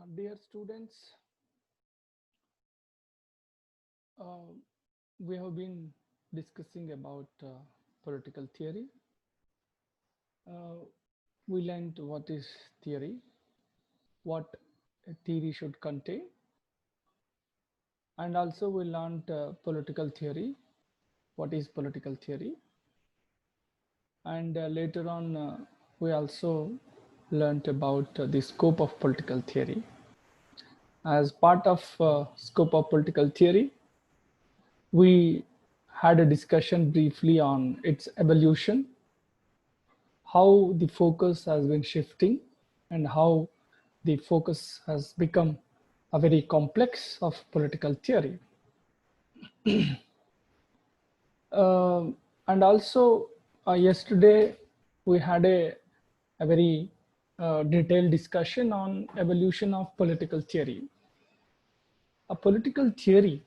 Dear students, uh, we have been discussing about political theory. Uh, we learned what is theory, what a theory should contain, and also we learned political theory, what is political theory, and later on we also learned about the scope of political theory. As part of scope of political theory, we had a discussion briefly on its evolution, how the focus has been shifting, and how the focus has become a very complex of political theory. And also yesterday we had a very detailed discussion on evolution of political theory. A political theory,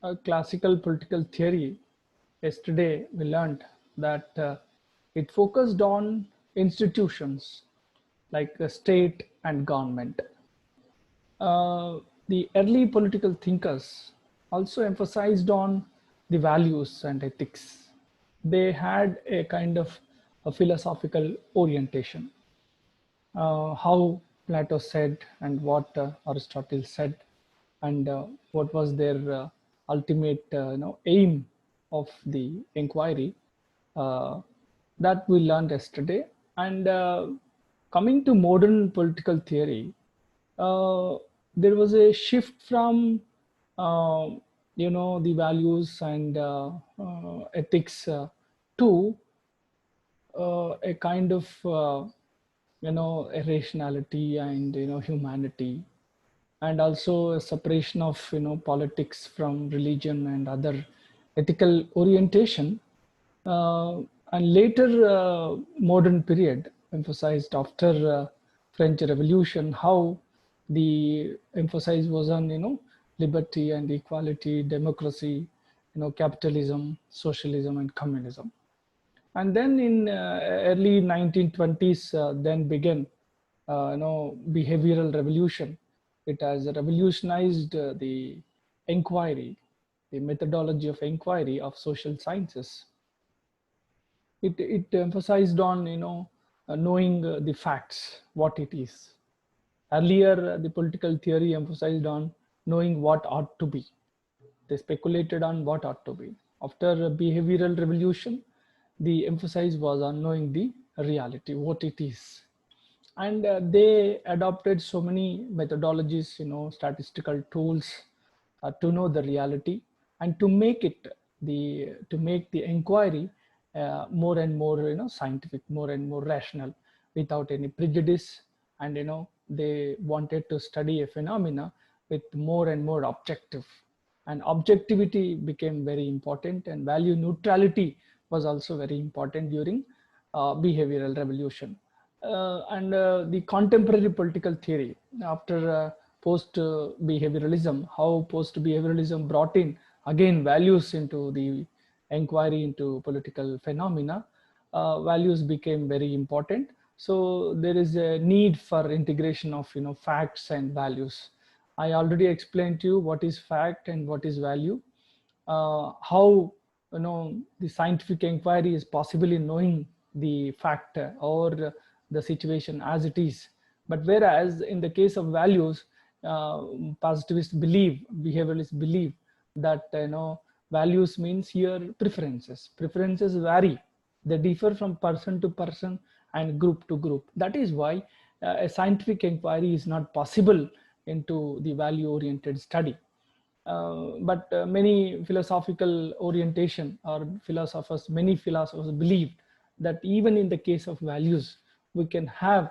a classical political theory, yesterday we learned that it focused on institutions like the state and government. The early political thinkers also emphasized on the values and ethics. They had a kind of a philosophical orientation. How Plato said and what Aristotle said, and what was their ultimate aim of the inquiry, uh, that we learned yesterday. And coming to modern political theory, uh, there was a shift from uh, the values and ethics to a kind of a rationality and humanity, and also a separation of politics from religion and other ethical orientation. And later modern period emphasized after French Revolution how the emphasis was on liberty and equality, democracy, capitalism, socialism, and communism. And then in early 1920s, then began behavioral revolution. It has revolutionized the inquiry, the methodology of inquiry of social sciences. It emphasized on knowing the facts, what it is. Earlier, the political theory emphasized on knowing what ought to be. They speculated on what ought to be. After behavioral revolution, the emphasis was on knowing the reality, what it is. And they adopted so many methodologies, statistical tools to know the reality and to make the inquiry more and more scientific, more and more rational, without any prejudice. And they wanted to study a phenomena with more and more objective, and objectivity became very important, and value neutrality was also very important during behavioral revolution. And the contemporary political theory after post behavioralism, how post behavioralism brought in again values into the inquiry into political phenomena. Values became very important, so there is a need for integration of facts and values. I already explained to you what is fact and what is value, how the scientific inquiry is possible in knowing the fact or the situation as it is. But whereas in the case of values, uh, positivists believe, behavioralists believe that values means here preferences vary, they differ from person to person and group to group. That is why a scientific inquiry is not possible into the value oriented study. But many philosophical orientation or many philosophers believe that even in the case of values, we can have,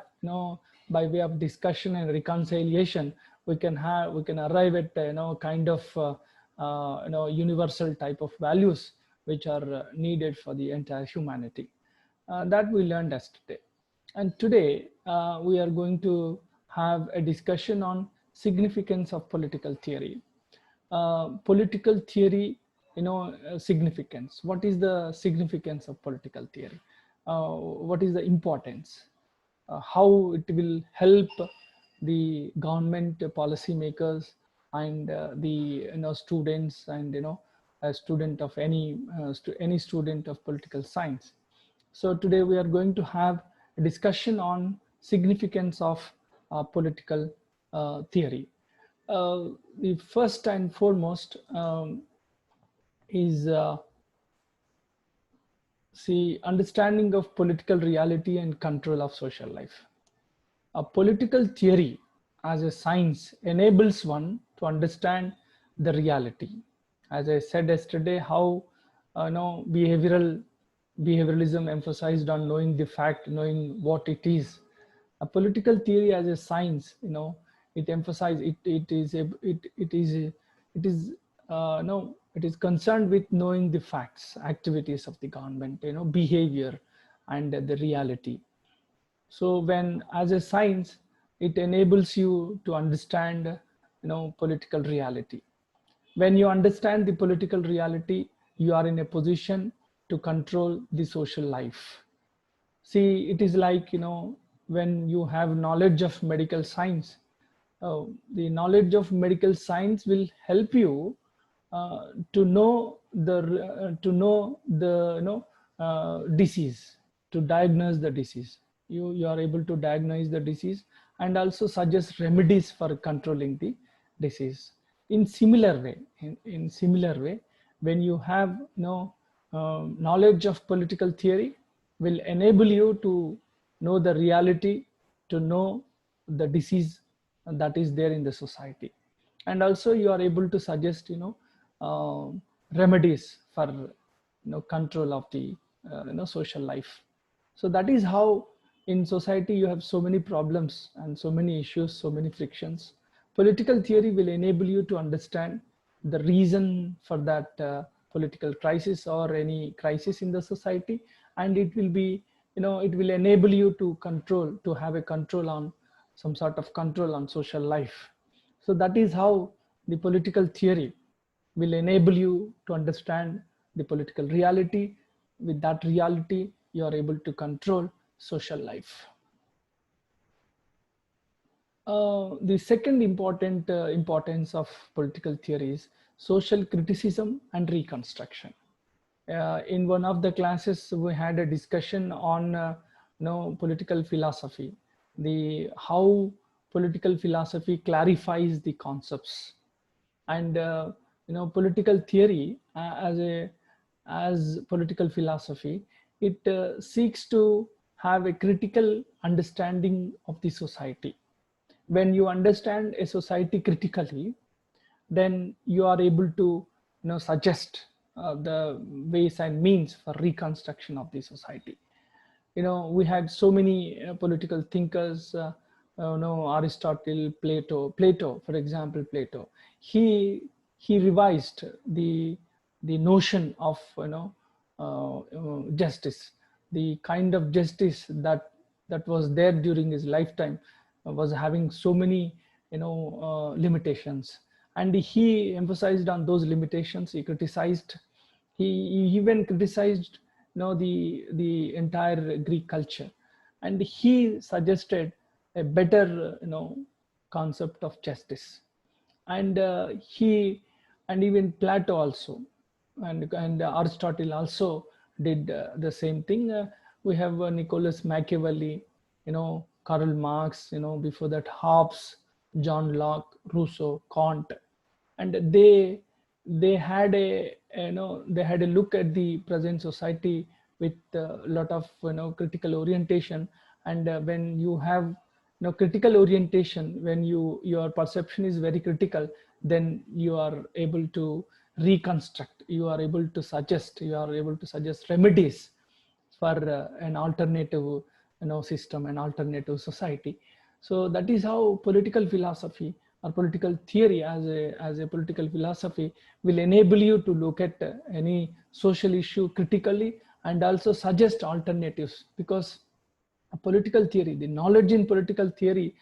by way of discussion and reconciliation, we can arrive at, kind of, universal type of values which are needed for the entire humanity. That we learned yesterday. And today we are going to have a discussion on significance of political theory. Political theory, significance. What is the significance of political theory? What is the importance? How it will help the government policy makers and the students and a student of any student of political science. So today we are going to have a discussion on significance of political theory. The first and foremost is understanding of political reality and control of social life. A political theory as a science enables one to understand the reality. As I said yesterday, how behavioralism emphasized on knowing the fact, knowing what it is. A political theory as a science, it emphasizes it is concerned with knowing the facts, activities of the government, behavior, and the reality. So when as a science, it enables you to understand political reality. When you understand the political reality, you are in a position to control the social life. See, it is like when you have knowledge of medical science, the knowledge of medical science will help you to know the disease, to diagnose the disease. You are able to diagnose the disease and also suggest remedies for controlling the disease. In similar way, in similar way, when you have knowledge of political theory, will enable you to know the reality, to know the disease that is there in the society, and also you are able to suggest remedies for control of the social life. So that is how in society you have so many problems and so many issues, so many frictions. Political theory will enable you to understand the reason for that political crisis or any crisis in the society, and it will be it will enable you to control, to have a control on some sort of control on social life. So that is how the political theory will enable you to understand the political reality. With that reality, you are able to control social life. The second important importance of political theory is social criticism and reconstruction. In one of the classes, we had a discussion on political philosophy, the how political philosophy clarifies the concepts, and political theory as political philosophy, it seeks to have a critical understanding of the society. When you understand a society critically, then you are able to suggest the ways and means for reconstruction of the society. We had so many political thinkers, Aristotle, Plato, for example, Plato. He revised the notion of justice. The kind of justice that was there during his lifetime was having so many limitations, and he emphasized on those limitations. He criticized, he even criticized the entire Greek culture, and he suggested a better concept of justice. And he and even Plato also, and Aristotle also did the same thing. We have Nicholas Machiavelli, Karl Marx, before that Hobbes, John Locke, Rousseau, Kant, and they had they had a look at the present society with a lot of critical orientation. And when you have critical orientation, when your perception is very critical, then you are able to reconstruct, you are able to suggest remedies for an alternative system, an alternative society. So that is how political philosophy or political theory as a political philosophy will enable you to look at any social issue critically and also suggest alternatives. Because a political theory, the knowledge in political theory,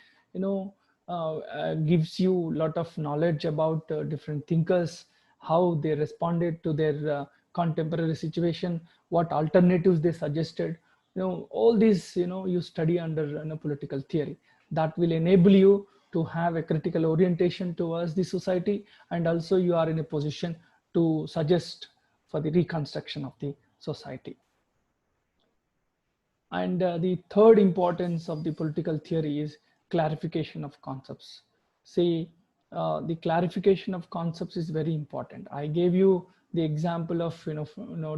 gives you a lot of knowledge about different thinkers, how they responded to their contemporary situation, what alternatives they suggested. All these you study under political theory. that will enable you to have a critical orientation towards the society, and also you are in a position to suggest for the reconstruction of the society. And the third importance of the political theory is clarification of concepts. See, the clarification of concepts is very important. I gave you the example of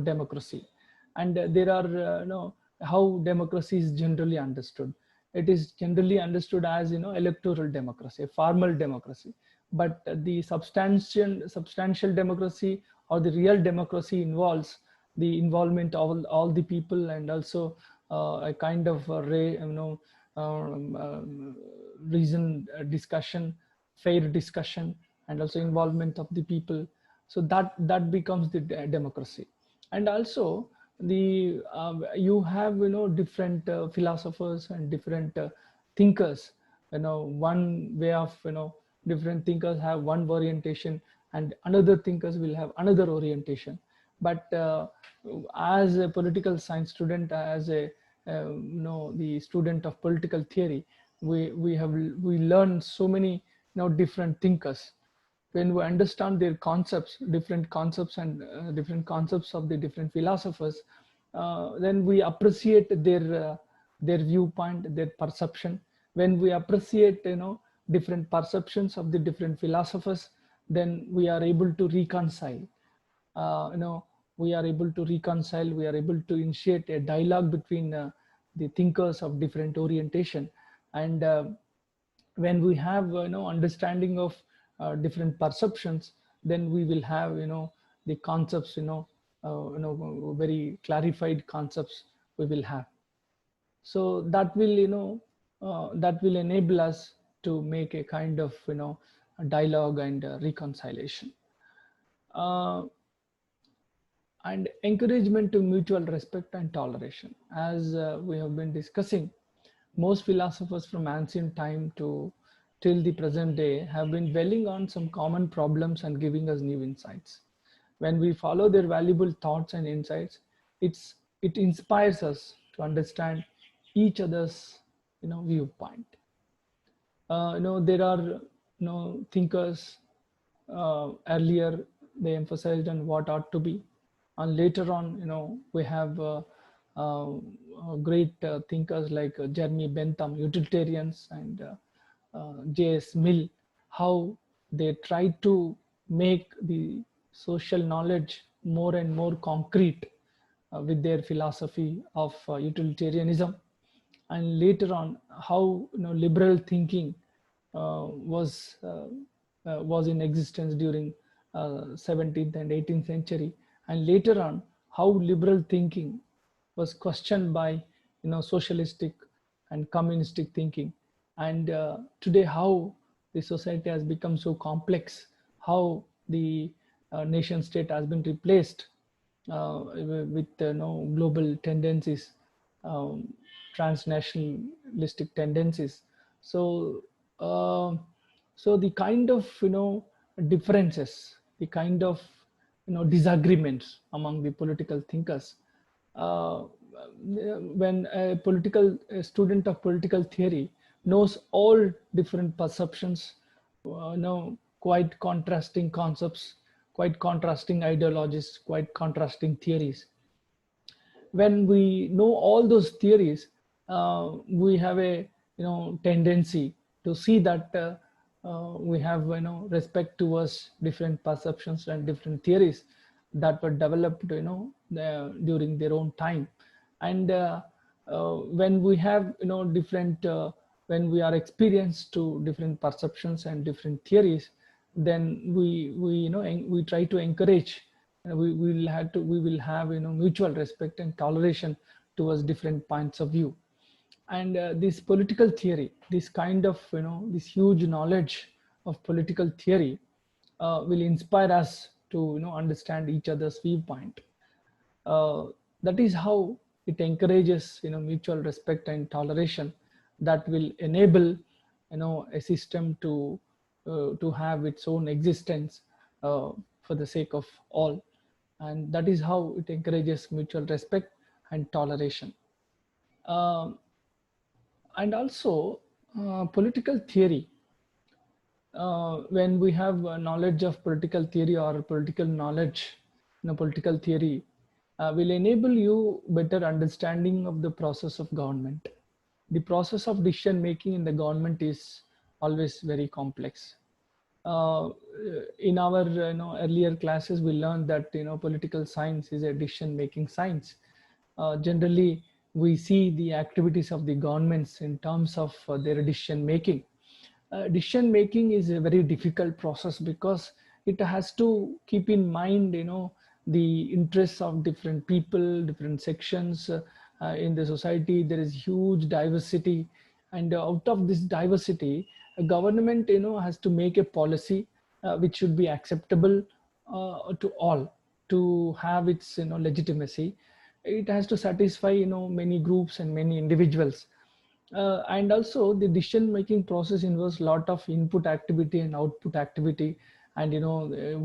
democracy, and there are how democracy is generally understood. It is generally understood as electoral democracy, a formal democracy. But the substantial democracy, or the real democracy, involves the involvement of all the people, and also a kind of reasoned discussion, fair discussion, and also involvement of the people. So that becomes the democracy. And also the you have different philosophers and different thinkers. One way of different thinkers have one orientation, and another thinkers will have another orientation. But as a political science student, as a the student of political theory, we learn so many different thinkers. When we understand their concepts, different concepts, and different concepts of the different philosophers, then we appreciate their viewpoint, their perception. When we appreciate different perceptions of the different philosophers, then we are able to reconcile. uh, you know we are able to reconcile, we are able to initiate a dialogue between the thinkers of different orientation. And when we have understanding of different perceptions, then we will have the concepts, very clarified concepts we will have. So that will that will enable us to make a kind of a dialogue and reconciliation. uh, and encouragement to mutual respect and toleration. As we have been discussing, most philosophers from ancient time to till the present day have been dwelling on some common problems and giving us new insights. When we follow their valuable thoughts and insights, it inspires us to understand each other's viewpoint. There are thinkers earlier, they emphasized on what ought to be, and later on we have great thinkers like Jeremy Bentham, utilitarians, and J.S. Mill, how they try to make the social knowledge more and more concrete with their philosophy of utilitarianism. And later on, how liberal thinking was in existence during 17th and 18th century. And later on, how liberal thinking was questioned by socialistic and communistic thinking. And today, how the society has become so complex, how the nation state has been replaced with global tendencies, um, transnationalistic tendencies. So uh, so the kind of differences, the kind of disagreements among the political thinkers, uh, when a student of political theory knows all different perceptions, quite contrasting concepts, quite contrasting ideologies, quite contrasting theories. When we know all those theories, we have a tendency to see that we have respect towards different perceptions and different theories that were developed during their own time. And when we have different when we are experienced to different perceptions and different theories, then we try to encourage, we will have mutual respect and toleration towards different points of view. And this political theory, this kind of this huge knowledge of political theory will inspire us to understand each other's viewpoint. uh, that is how it encourages mutual respect and toleration, that will enable a system to have its own existence for the sake of all. And that is how it encourages mutual respect and toleration. Um, and also Political theory, when we have knowledge of political theory or political knowledge, political theory will enable you better understanding of the process of government. The process of decision making in the government is always very complex. uh, in our earlier classes we learned that political science is a decision making science. Generally we see the activities of the governments in terms of their decision making. Decision making is a very difficult process because it has to keep in mind the interests of different people, different sections in the society. There is huge diversity, and out of this diversity a government has to make a policy which should be acceptable to all, to have its legitimacy. It has to satisfy many groups and many individuals. And also the decision making process involves a lot of input activity and output activity. And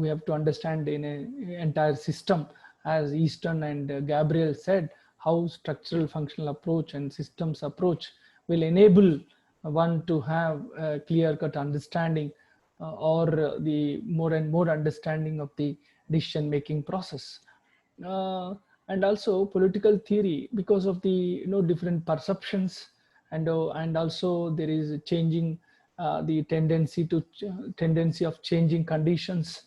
we have to understand in a entire system, as Easton and Gabriel said, how structural functional approach and systems approach will enable one to have a clear cut understanding or the more and more understanding of the decision making process. uh, and also political theory, because of the different perceptions, and also there is changing the tendency of changing conditions,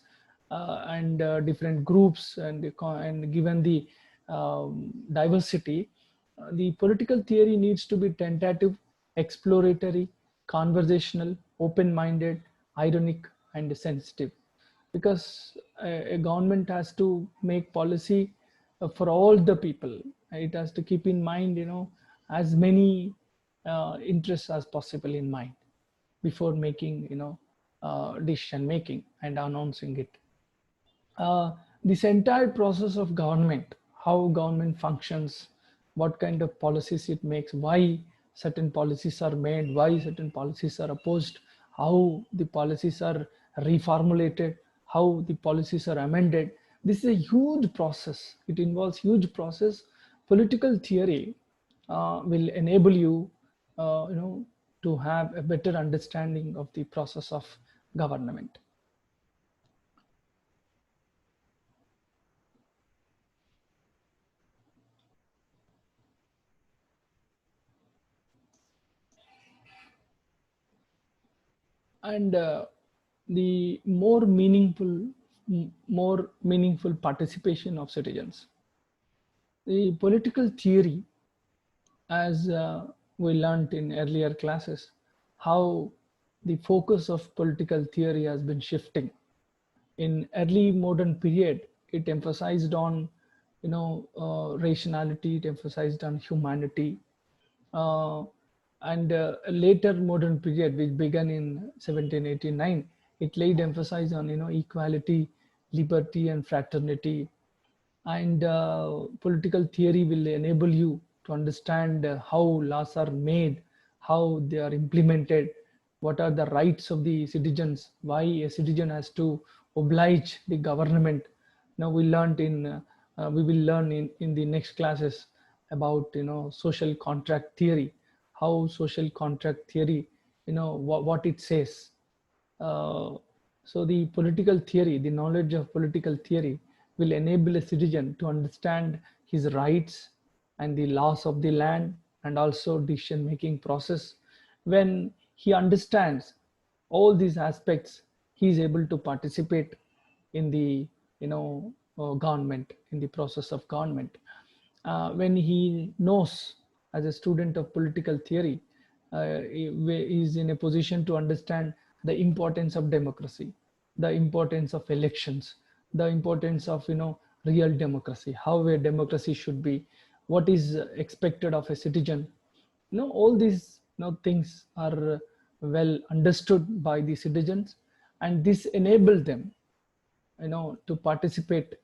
and different groups, and given the diversity, the political theory needs to be tentative, exploratory, conversational, open-minded, ironic, and sensitive. Because a government has to make policy for all the people. It has to keep in mind as many interests as possible in mind before making decision making and announcing it. uh, this entire process of government, how government functions, what kind of policies it makes, why certain policies are made, why certain policies are opposed, how the policies are reformulated, how the policies are amended. This is a huge process. It involves huge process. Political theory will enable you, to have a better understanding of the process of government. And the more meaningful participation of citizens. The political theory, as we learned in earlier classes, how the focus of political theory has been shifting. In early modern period, it emphasized on rationality, it emphasized on humanity. uh, and a later modern period, which began in 1789, it laid emphasis on equality, liberty, and fraternity. And political theory will enable you to understand how laws are made, how they are implemented, what are the rights of the citizens, why a citizen has to oblige the government. Now we will learn in the next classes about social contract theory, how social contract theory, what it says. uh, so the political theory, the knowledge of political theory will enable a citizen to understand his rights and the laws of the land, and also decision making process. When he understands all these aspects, he is able to participate in the government, in the process of government. When he knows, as a student of political theory, he is in a position to understand the importance of democracy, the importance of elections, the importance of real democracy, how a democracy should be, what is expected of a citizen. All these things are well understood by the citizens, and this enable them to participate,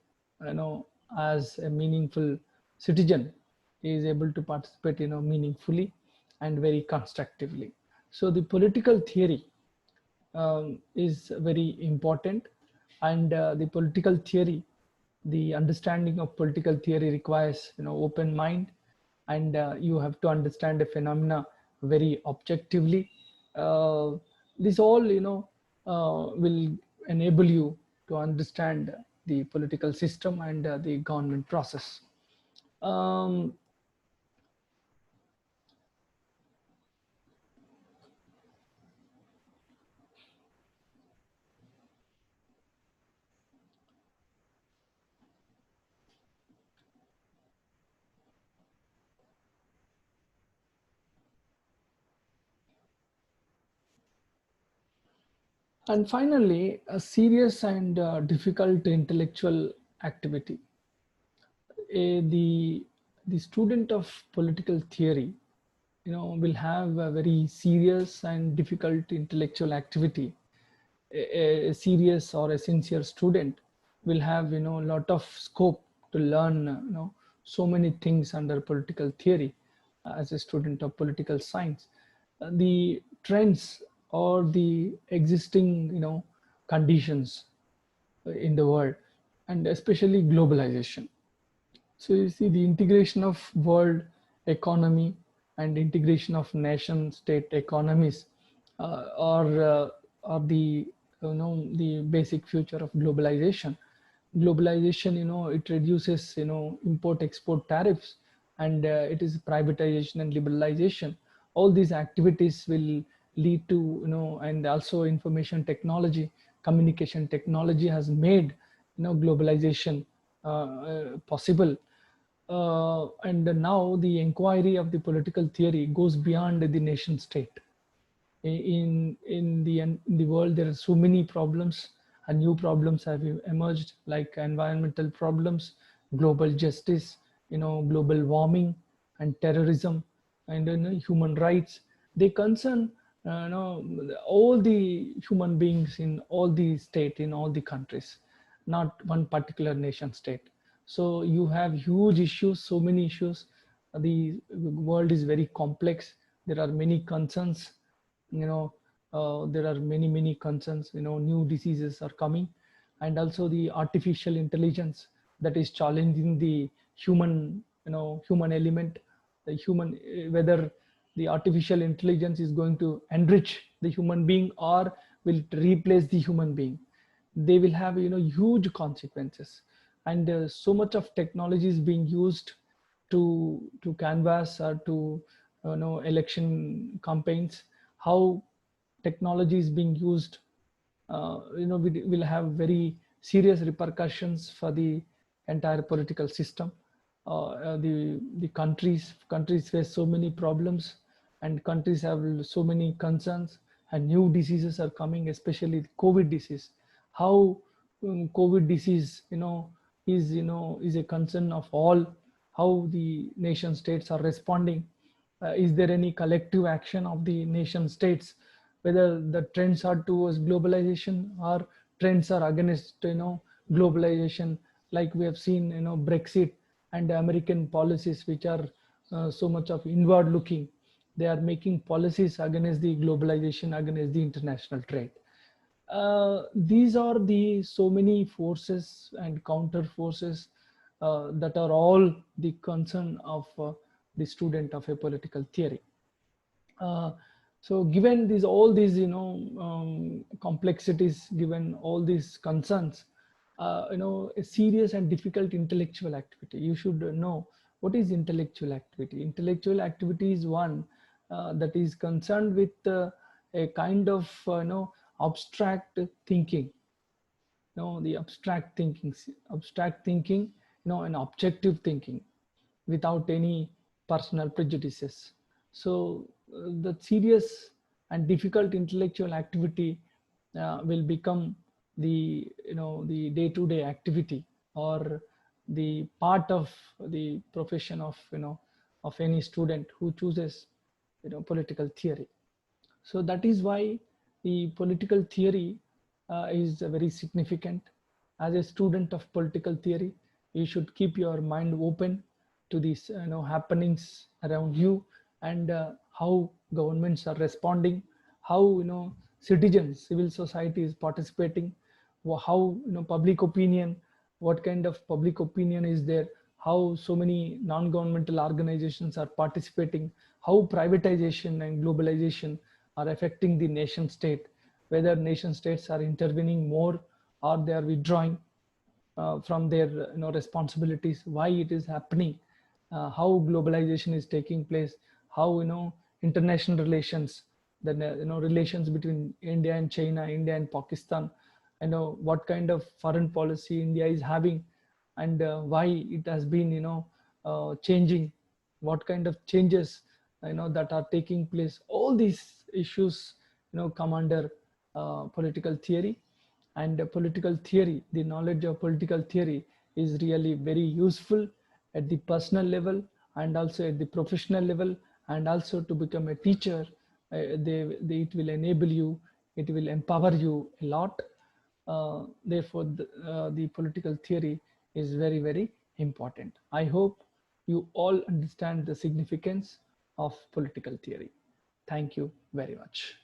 as a meaningful citizen. He is able to participate meaningfully and very constructively. So the political theory is very important. And the political theory, the understanding of political theory requires open mind, and you have to understand a phenomena very objectively. uh, this all will enable you to understand the political system and the government process. um, and finally, a serious and difficult intellectual activity. The student of political theory will have a very serious and difficult intellectual activity. A serious or a sincere student will have a lot of scope to learn so many things under political theory. As a student of political science, the trends or the existing conditions in the world, and especially globalization. So you see the integration of world economy and integration of nation state economies are the the basic future of globalization. Globalization, it reduces import export tariffs, and it is privatization and liberalization. All these activities will lead to and also information technology, communication technology has made globalization possible. And now the inquiry of the political theory goes beyond the nation state. In the world, there are so many problems, and new problems have emerged, like environmental problems, global justice, global warming, and terrorism, and human rights. They concern all the human beings in all the state, in all the countries, not one particular nation state. So you have huge issues, so many issues. The world is very complex. There are many concerns. There are many concerns. New diseases are coming, and also the artificial intelligence that is challenging the human element, the human, whether the artificial intelligence is going to enrich the human being or will it replace the human being. They will have huge consequences. And so much of technology is being used to canvas or to election campaigns. How technology is being used, we will have very serious repercussions for the entire political system. The countries face so many problems, and countries have so many concerns, and new diseases are coming, especially the COVID disease. How COVID disease is a concern of all. How the nation states are responding. Is there any collective action of the nation states, whether the trends are towards globalization or trends are against globalization, like we have seen Brexit and American policies, which are so much of inward looking. They are making policies against the globalization, against the international trade. These are the so many forces and counter forces that are all the concern of the student of a political theory. uh, so given these all these complexities, given all these concerns, a serious and difficult intellectual activity, you should know what is intellectual activity. Intellectual activity is one that is concerned with a kind of abstract thinking. The abstract thinking, and objective thinking without any personal prejudices. So the serious and difficult intellectual activity will become the day-to-day activity, or the part of the profession of of any student who chooses political theory. So that is why the political theory is very significant. As a student of political theory, you should keep your mind open to these happenings around you, and how governments are responding, how citizens, civil society is participating, how public opinion, what kind of public opinion is there, how so many non-governmental organizations are participating, how privatization and globalization are affecting the nation state, whether nation states are intervening more or they are withdrawing from their responsibilities, why it is happening, how globalization is taking place, how international relations, the relations between India and China, India and Pakistan, what kind of foreign policy India is having, and why it has been changing, what kind of changes that are taking place. All these issues come under political theory. And political theory, the knowledge of political theory is really very useful at the personal level and also at the professional level, and also to become a teacher. It will enable you, it will empower you a lot. Therefore the political theory is very, very important. I hope you all understand the significance of political theory. Thank you very much.